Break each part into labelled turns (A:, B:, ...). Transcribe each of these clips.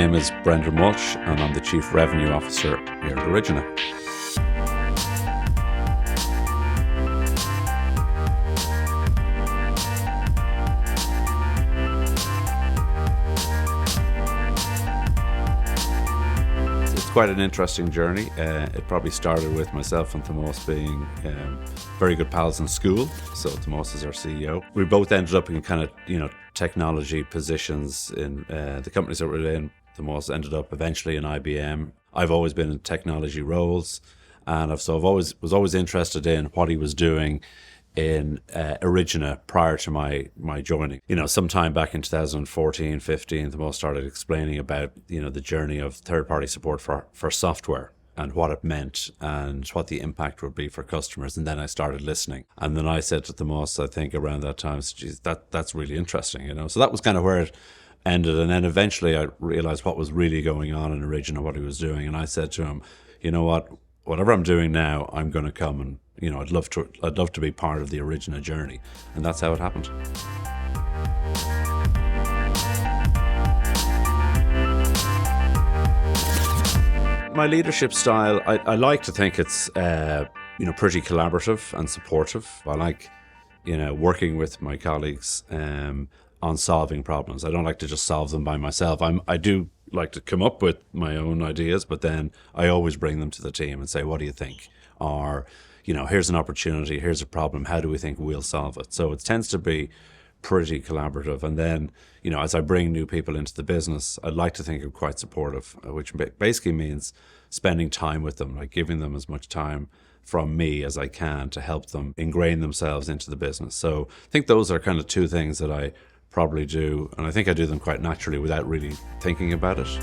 A: name is Brendan Walsh and I'm the Chief Revenue Officer here at Origina. It's quite an interesting journey. It probably started with myself and Tomas being very good pals in school. So Tomas is our CEO. We both ended up in kind of, technology positions in the companies that we're in. Tomas ended up eventually in IBM. I've always been in technology roles, and was always interested in what he was doing in Origina prior to my joining. Sometime back in 2014, 15, Tomas started explaining about the journey of third-party support for software and what it meant and what the impact would be for customers. And then I started listening. And then I said to Tomas, I think around that time, geez, that's really interesting, So that was kind of where it ended. And then eventually I realized what was really going on in Origina, what he was doing. And I said to him, you know what, whatever I'm doing now, I'm going to come and, I'd love to be part of the Origina journey. And that's how it happened. My leadership style, I like to think it's, pretty collaborative and supportive. I like, working with my colleagues on solving problems. I don't like to just solve them by myself. I do like to come up with my own ideas, but then I always bring them to the team and say, what do you think? Or, here's an opportunity, here's a problem, how do we think we'll solve it? So it tends to be pretty collaborative. And then, as I bring new people into the business, I'd like to think I'm quite supportive, which basically means spending time with them, like giving them as much time from me as I can to help them ingrain themselves into the business. So I think those are kind of two things that I probably do, and I think I do them quite naturally without really thinking about it.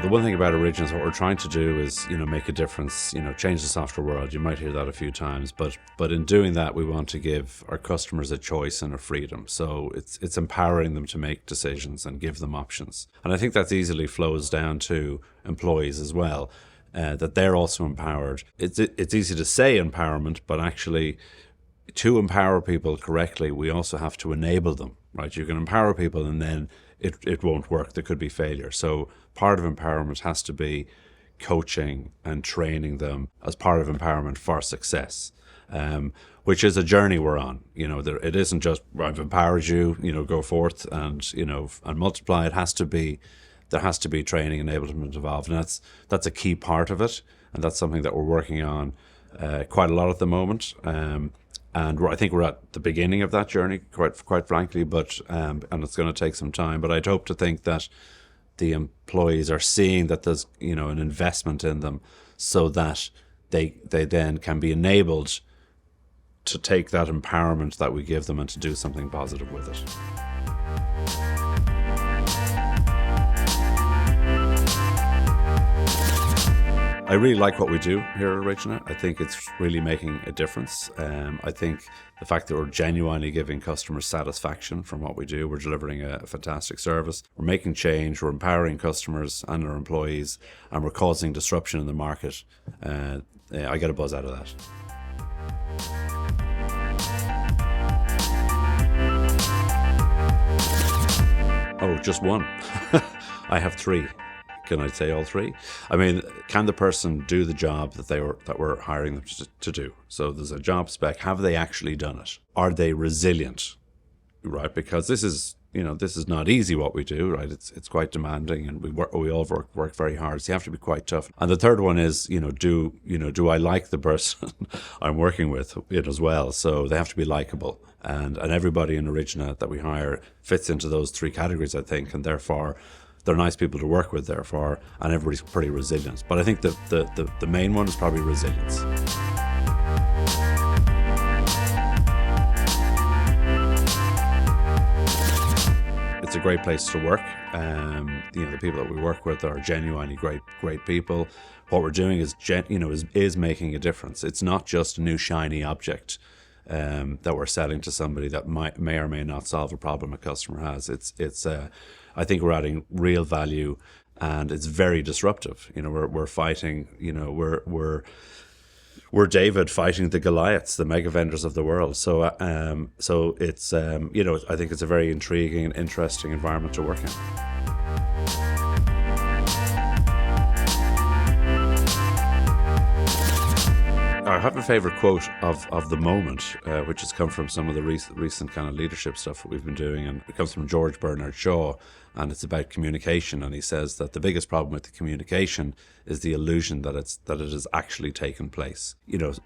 A: The one thing about Origina is what we're trying to do is, make a difference, change the software world. You might hear that a few times, but in doing that, we want to give our customers a choice and a freedom. So it's empowering them to make decisions and give them options. And I think that easily flows down to employees as well, that they're also empowered. It's easy to say empowerment, but actually to empower people correctly, we also have to enable them, right? You can empower people and then it won't work. There could be failure. So part of empowerment has to be coaching and training them as part of empowerment for success, which is a journey we're on. It isn't just, I've empowered you, go forth and multiply. There has to be training, enablement involved. And that's a key part of it. And that's something that we're working on quite a lot at the moment. And I think we're at the beginning of that journey, quite frankly, but and it's going to take some time. But I'd hope to think that the employees are seeing that there's an investment in them, so that they then can be enabled to take that empowerment that we give them and to do something positive with it. I really like what we do here at Origina. I think it's really making a difference. I think the fact that we're genuinely giving customers satisfaction from what we do, we're delivering a fantastic service, we're making change, we're empowering customers and our employees, and we're causing disruption in the market. I get a buzz out of that. Oh, just one. I have three. Can I say all three? I mean, can the person do the job that we're hiring them to do? So there's a job spec. Have they actually done it? Are they resilient? Right? Because this is not easy what we do, right? It's quite demanding, and we all work very hard. So you have to be quite tough. And the third one is, do I like the person I'm working with as well? So they have to be likable. And everybody in Origina that we hire fits into those three categories, I think, and therefore they're nice people to work with, therefore, and everybody's pretty resilient. But I think the main one is probably resilience. It's a great place to work. The people that we work with are genuinely great people. What we're doing is making a difference. It's not just a new shiny object that we're selling to somebody that may or may not solve a problem a customer has. I think we're adding real value, and it's very disruptive. We're fighting. We're we're David fighting the Goliaths, the mega vendors of the world. So it's I think it's a very intriguing and interesting environment to work in. I have a favourite quote of the moment, which has come from some of the recent kind of leadership stuff that we've been doing, and it comes from George Bernard Shaw, and it's about communication. And he says that the biggest problem with the communication is the illusion that it has actually taken place.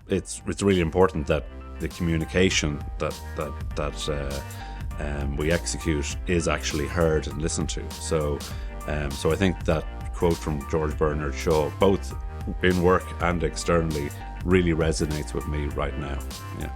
A: It's really important that the communication that we execute is actually heard and listened to. So I think that quote from George Bernard Shaw, both in work and externally, really resonates with me right now. Yeah.